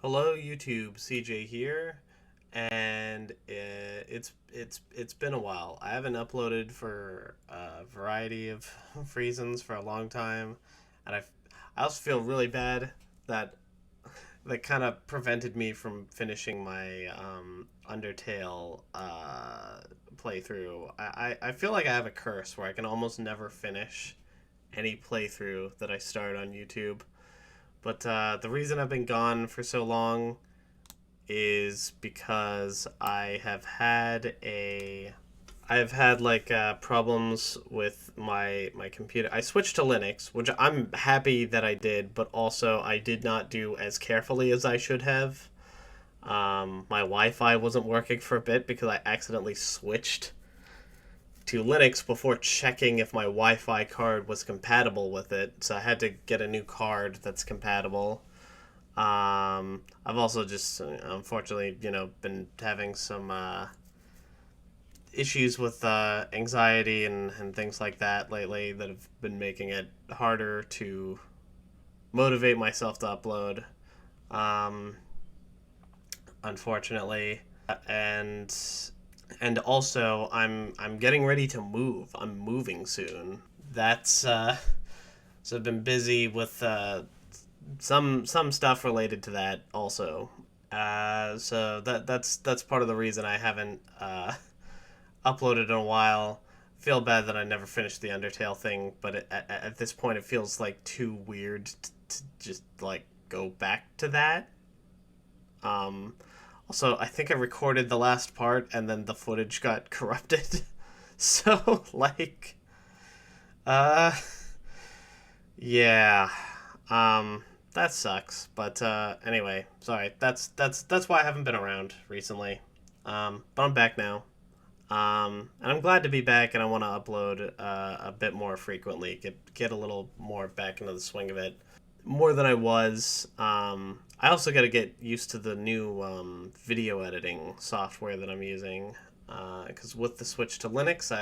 Hello YouTube, CJ here, and it's been a while. I haven't uploaded for a variety of reasons for a long time, and I also feel really bad that that kind of prevented me from finishing my Undertale playthrough. I feel like I have a curse where I can almost never finish any playthrough that I start on YouTube. But the reason I've been gone for so long is because I've had like problems with my computer. I switched to Linux, which I'm happy that I did, but also I did not do as carefully as I should have. My Wi-Fi wasn't working for a bit because I accidentally switched to Linux before checking if my Wi-Fi card was compatible with it. So I had to get a new card that's compatible. I've also just unfortunately, been having some issues with anxiety and things like that lately that have been making it harder to motivate myself to upload. Um, Unfortunately, and also I'm getting ready to move. I'm moving soon. That's so I've been busy with some stuff related to that also. So that's part of the reason I haven't uploaded in a while. Feel bad that I never finished the Undertale thing, but at this point it feels like too weird to just like go back to that. Um, Also, I think I recorded the last part and then the footage got corrupted. So like, uh, yeah. That sucks. But anyway, sorry. That's why I haven't been around recently. But I'm back now. And I'm glad to be back, and I want to upload a bit more frequently. Get a little more back into the swing of it, more than I was. I also got to get used to the new video editing software that I'm using. Because with the switch to Linux,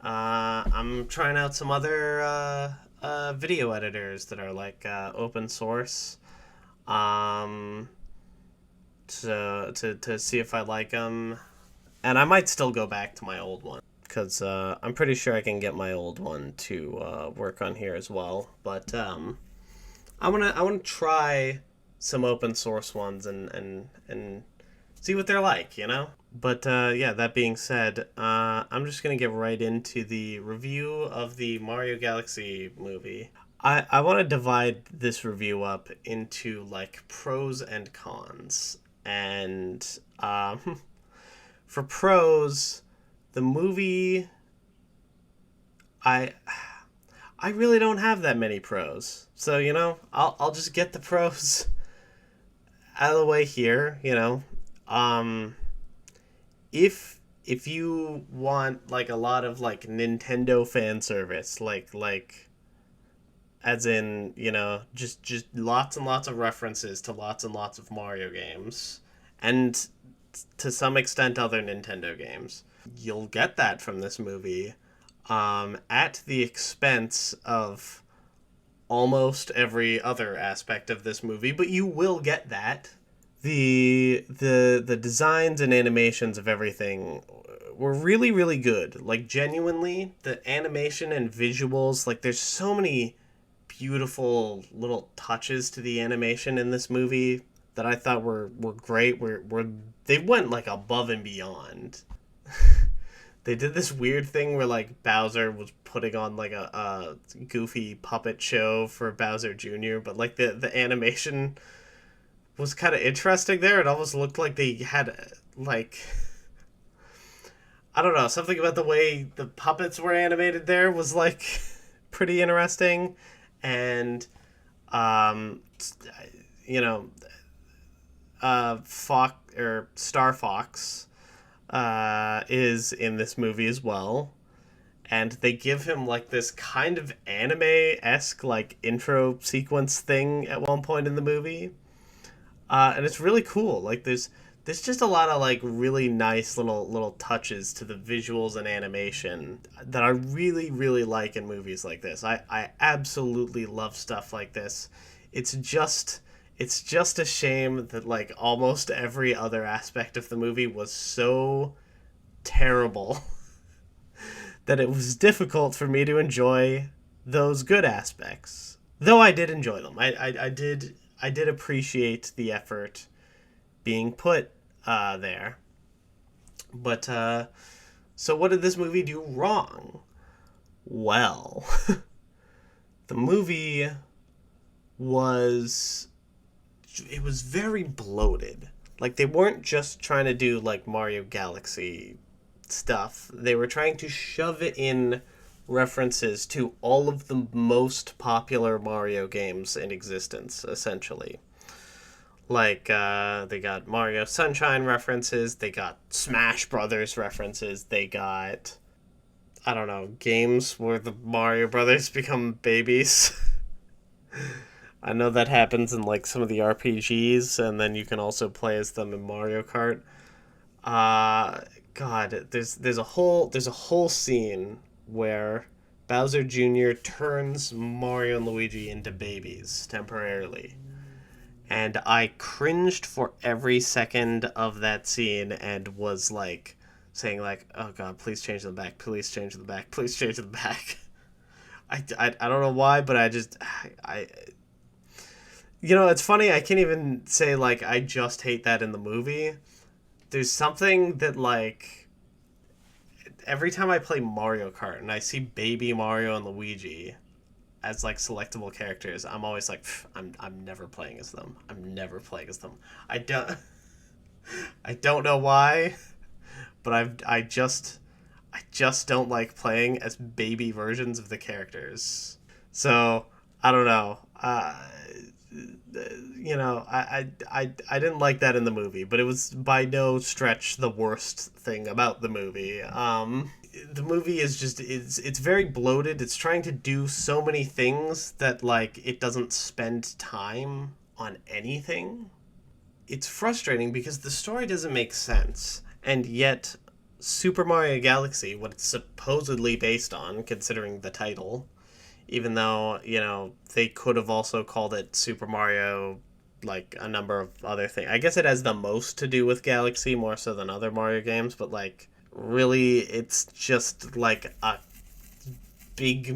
I'm trying out some other video editors that are like open source. Um, to see if I like them, and I might still go back to my old one because I'm pretty sure I can get my old one to work on here as well. But I wanna try some open source ones and see what they're like, you know. But yeah, that being said, I'm just gonna get right into the review of the Mario Galaxy movie. I want to divide this review up into like pros and cons. And for pros, the movie, I I really don't have that many pros. So, I'll just get the pros out of the way here, Um if you want like a lot of like Nintendo fan service, like as in, just lots and lots of references to lots and lots of Mario games and to some extent other Nintendo games. You'll get that from this movie, at the expense of almost every other aspect of this movie, but you will get that. The designs and animations of everything were really really good. Like genuinely, the animation and visuals, like there's so many beautiful little touches to the animation in this movie that I thought were great. Were They went like above and beyond. They did this weird thing where like Bowser was putting on like a goofy puppet show for Bowser Jr., but like the animation was kind of interesting there. It almost looked like they had like, I don't know, something about the way the puppets were animated there was like pretty interesting. And um you know Fox or Star Fox is in this movie as well, and they give him like this kind of anime esque like intro sequence thing at one point in the movie, and it's really cool. Like there's just a lot of like really nice little touches to the visuals and animation that I really really like in movies like this. I absolutely love stuff like this. It's just It's just a shame that like almost every other aspect of the movie was so terrible that it was difficult for me to enjoy those good aspects. Though I did enjoy them. I did appreciate the effort being put there. But so what did this movie do wrong? Well, the movie was it was very bloated. Like they weren't just trying to do like Mario Galaxy stuff. They were trying to shove it in references to all of the most popular Mario games in existence, essentially. Like, they got Mario Sunshine references, they got Smash Brothers references, they got, I don't know, games where the Mario Brothers become babies. I know that happens in, like, some of the RPGs, and then you can also play as them in Mario Kart. Uh, God, there's a whole scene where Bowser Jr. turns Mario and Luigi into babies temporarily. And I cringed for every second of that scene and was like saying like, "Oh God, please change the back, please change the back, please change the back." I don't know why, but I it's funny. I can't even say like I just hate that in the movie. There's something that like every time I play Mario Kart and I see baby Mario and Luigi as like selectable characters, I'm always like, I'm never playing as them. I'm never playing as them. I don't I don't know why, but I just don't like playing as baby versions of the characters. So I don't know. I didn't like that in the movie, but it was by no stretch the worst thing about the movie. The movie is just it's very bloated. It's trying to do so many things that like it doesn't spend time on anything. It's frustrating because the story doesn't make sense, and yet Super Mario Galaxy, what it's supposedly based on, considering the title, even though they could have also called it Super Mario, like a number of other things. I guess it has the most to do with Galaxy more so than other Mario games, but like really it's just like a big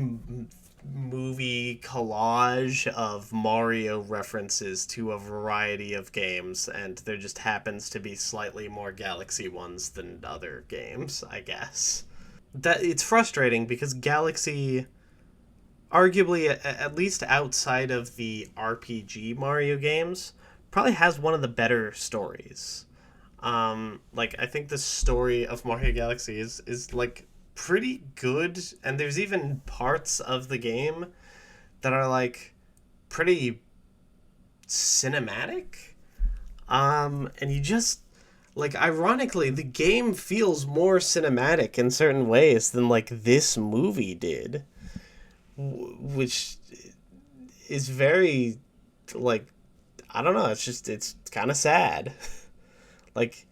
movie collage of Mario references to a variety of games, and there just happens to be slightly more Galaxy ones than other games, I guess. That it's frustrating because Galaxy arguably, at least outside of the RPG Mario games, probably has one of the better stories. Like I think the story of Mario Galaxy is like pretty good, and there's even parts of the game that are like pretty cinematic. And you just like ironically, the game feels more cinematic in certain ways than like this movie did, which is very like I don't know. It's kind of sad. Like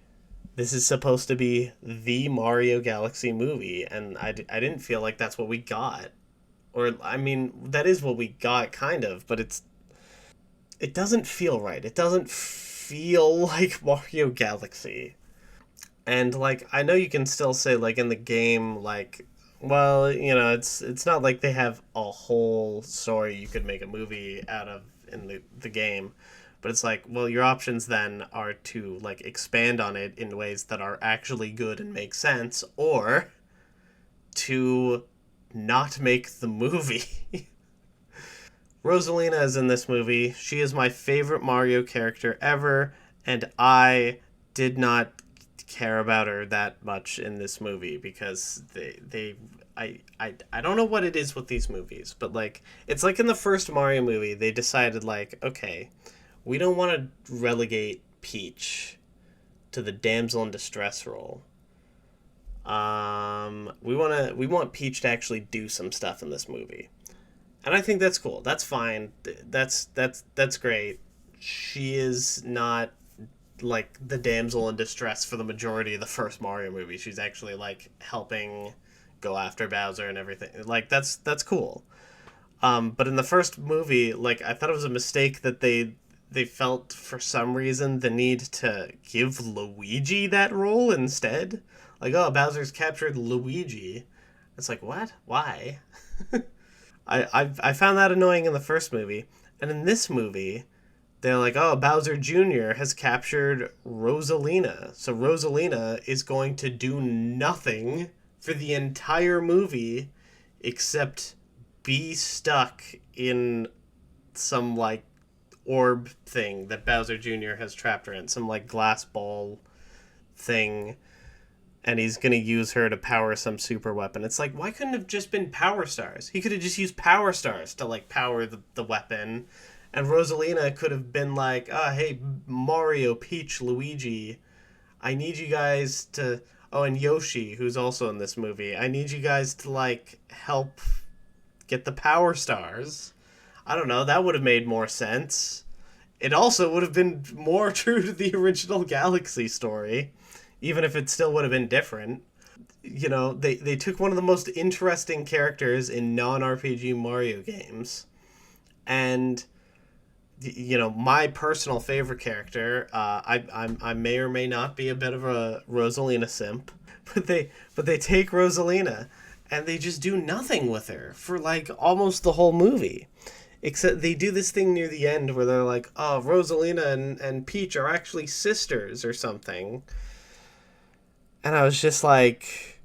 this is supposed to be the Mario Galaxy movie, and I didn't feel like that's what we got. Or I mean, that is what we got kind of, but it doesn't feel right. It doesn't feel like Mario Galaxy. And like I know you can still say like in the game like well, it's not like they have a whole story you could make a movie out of in the game. But it's like, well, your options then are to like expand on it in ways that are actually good and make sense, or to not make the movie. Rosalina is in this movie. She is my favorite Mario character ever, and I did not care about her that much in this movie because I don't know what it is with these movies, but like it's like in the first Mario movie they decided like, okay, we don't want to relegate Peach to the damsel in distress role. We want Peach to actually do some stuff in this movie. And I think that's cool. That's fine. That's great. She is not like the damsel in distress for the majority of the first Mario movie. She's actually like helping go after Bowser and everything. Like that's cool. But in the first movie, like I thought it was a mistake that they felt for some reason the need to give Luigi that role instead. Like, oh, Bowser's captured Luigi. It's like, what? Why? I found that annoying in the first movie. And in this movie, they're like, oh, Bowser Jr. has captured Rosalina. So Rosalina is going to do nothing for the entire movie except be stuck in some, like, orb thing that Bowser Jr. has trapped her in. Some, like, glass ball thing. And he's going to use her to power some super weapon. It's like, why couldn't it have just been power stars? He could have just used power stars to, like, power the weapon. And Rosalina could have been like, oh, hey, Mario, Peach, Luigi, I need you guys to... Oh, and Yoshi, who's also in this movie. I need you guys to, like, help get the power stars. I don't know, that would have made more sense. It also would have been more true to the original Galaxy story, even if it still would have been different. You know, they took one of the most interesting characters in non-RPG Mario games, and, you know, my personal favorite character, I may or may not be a bit of a Rosalina simp, but they take Rosalina and they just do nothing with her for, like, almost the whole movie. Except they do this thing near the end where they're like, oh, Rosalina and Peach are actually sisters or something. And I was just like,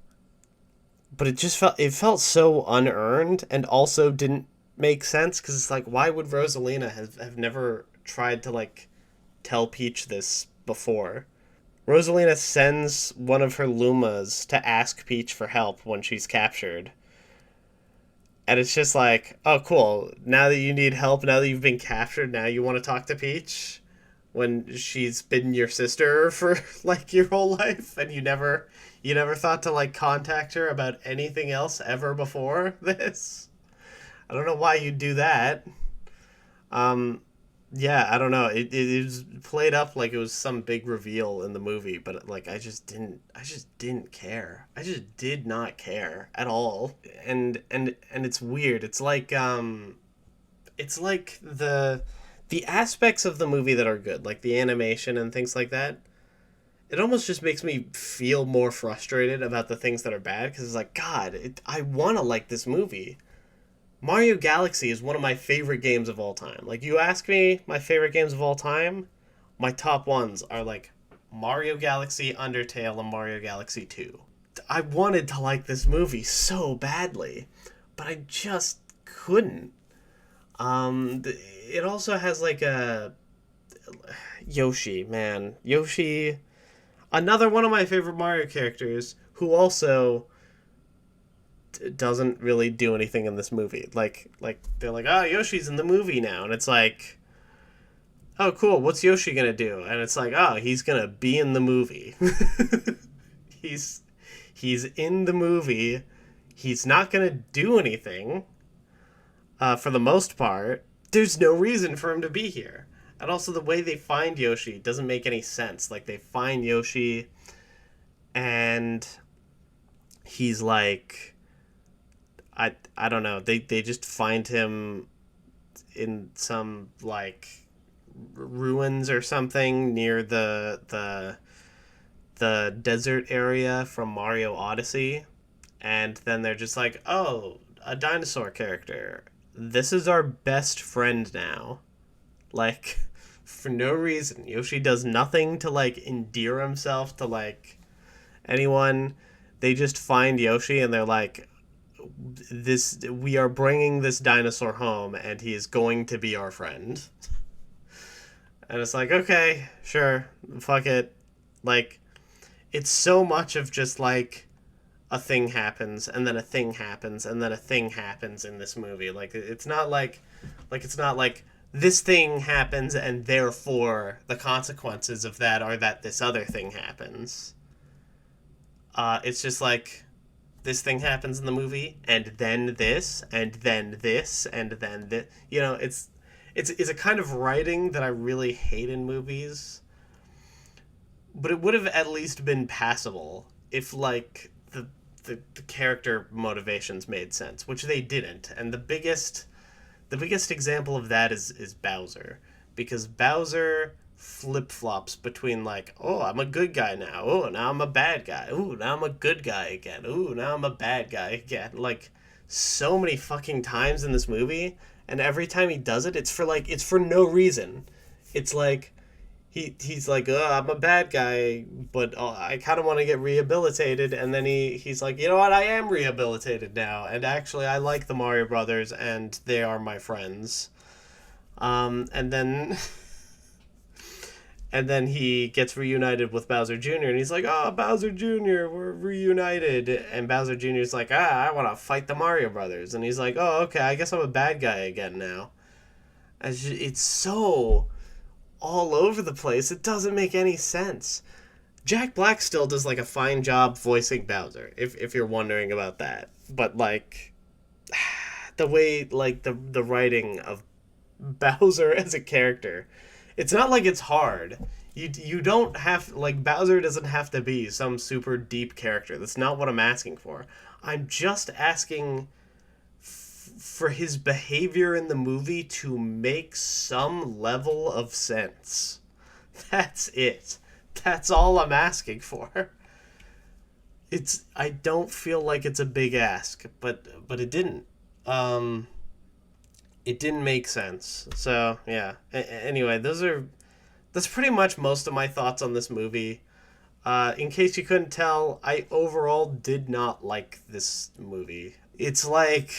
but it felt so unearned, and also didn't make sense, because it's like, why would Rosalina have never tried to, like, tell Peach this before? Rosalina sends one of her Lumas to ask Peach for help when she's captured. And it's just like, oh, cool. Now that you need help, now that you've been captured, now you want to talk to Peach? When she's been your sister for, like, your whole life, and you never thought to, like, contact her about anything else ever before this? I don't know why you'd do that. Yeah, I don't know. It was played up like it was some big reveal in the movie, but, like, I just didn't care. I just did not care at all. And it's weird. It's like the aspects of the movie that are good, like the animation and things like that, it almost just makes me feel more frustrated about the things that are bad, because it's like, God, I want to like this movie. Mario Galaxy is one of my favorite games of all time. Like, you ask me my favorite games of all time, my top ones are, like, Mario Galaxy, Undertale, and Mario Galaxy 2. I wanted to like this movie so badly, but I just couldn't. It also has, like, a... Yoshi, man. Yoshi, another one of my favorite Mario characters, who also doesn't really do anything in this movie. Like they're like, oh, Yoshi's in the movie now, and it's like, oh, cool, what's Yoshi gonna do? And it's like, oh, he's gonna be in the movie. he's in the movie. He's not gonna do anything. For the most part, there's no reason for him to be here. And also, the way they find Yoshi doesn't make any sense. Like, they find Yoshi, and he's like, I don't know. They just find him in some, like, ruins or something near the desert area from Mario Odyssey, and then they're just like, oh, a dinosaur character. This is our best friend now. Like, for no reason. Yoshi does nothing to, like, endear himself to, like, anyone. They just find Yoshi and they're like, we are bringing this dinosaur home, and he is going to be our friend. And it's like, okay, sure, fuck it. Like, it's so much of just, like, a thing happens, and then a thing happens, and then a thing happens in this movie. Like, it's not like this thing happens, and therefore the consequences of that are that this other thing happens. It's just like, this thing happens in the movie, and then this, and then this, and then this. You know, it's a kind of writing that I really hate in movies. But it would have at least been passable if, like, the character motivations made sense, which they didn't. And the biggest example of that is Bowser. because Bowser flip-flops between like, oh, I'm a good guy now. Oh, now I'm a bad guy. Oh, now I'm a good guy again. Oh, now I'm a bad guy again. Like so many fucking times in this movie, and every time he does it, it's for no reason. It's like he's like, oh, I'm a bad guy, but I kind of want to get rehabilitated, and then he's like, you know what, I am rehabilitated now, and actually I like the Mario Brothers, and they are my friends. And then and then he gets reunited with Bowser Jr. and he's like, oh, Bowser Jr., we're reunited. And Bowser Jr. is like, I want to fight the Mario Brothers. And he's like, oh, okay, I guess I'm a bad guy again now. It's so all over the place. It doesn't make any sense. Jack Black still does like a fine job voicing Bowser, if you're wondering about that. But like the way like the writing of Bowser as a character, it's not like it's hard. You don't have like Bowser doesn't have to be some super deep character. That's not what I'm asking for. I'm just asking for his behavior in the movie to make some level of sense. That's it. That's all I'm asking for. I don't feel like it's a big ask, but it didn't. It didn't make sense. So, yeah. Anyway, that's pretty much most of my thoughts on this movie. In case you couldn't tell, I overall did not like this movie. It's like,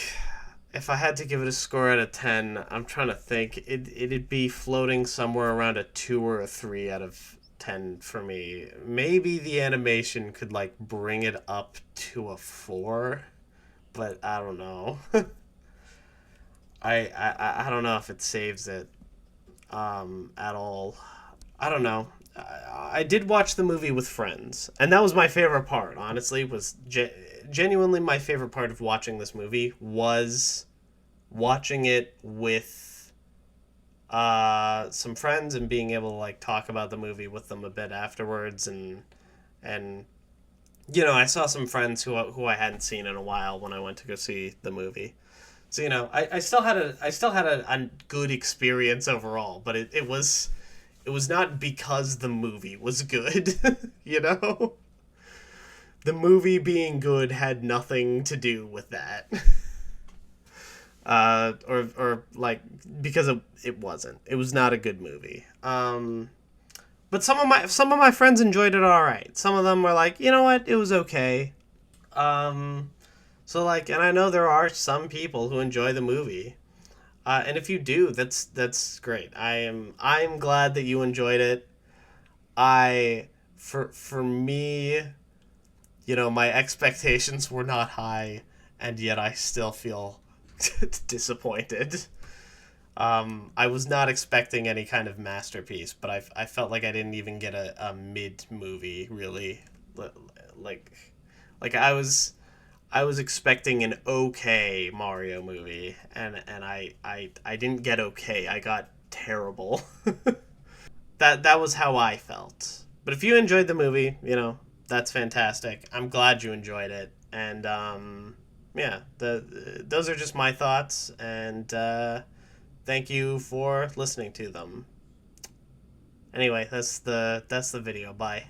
if I had to give it a score out of 10, I'm trying to think, it'd be floating somewhere around a 2 or a 3 out of 10 for me. Maybe the animation could, like, bring it up to a 4, but I don't know. I don't know if it saves it at all. I don't know. I did watch the movie with friends, and that was my favorite part, honestly, was genuinely my favorite part of watching this movie was watching it with some friends and being able to like talk about the movie with them a bit afterwards, and you know, I saw some friends who I hadn't seen in a while when I went to go see the movie. So, you know, I still had a good experience overall, but it was not because the movie was good, you know? The movie being good had nothing to do with that. Or like, because it wasn't. It was not a good movie. But some of my friends enjoyed it all right. Some of them were like, you know what, it was okay. So like, and I know there are some people who enjoy the movie. And if you do, that's great. I'm glad that you enjoyed it. For me, you know, my expectations were not high, and yet I still feel disappointed. I was not expecting any kind of masterpiece, but I felt like I didn't even get a mid movie really. Like I was expecting an okay Mario movie, and I didn't get okay. I got terrible. That was how I felt. But if you enjoyed the movie, you know, that's fantastic. I'm glad you enjoyed it. And yeah, those are just my thoughts, and thank you for listening to them. Anyway, that's the video. Bye.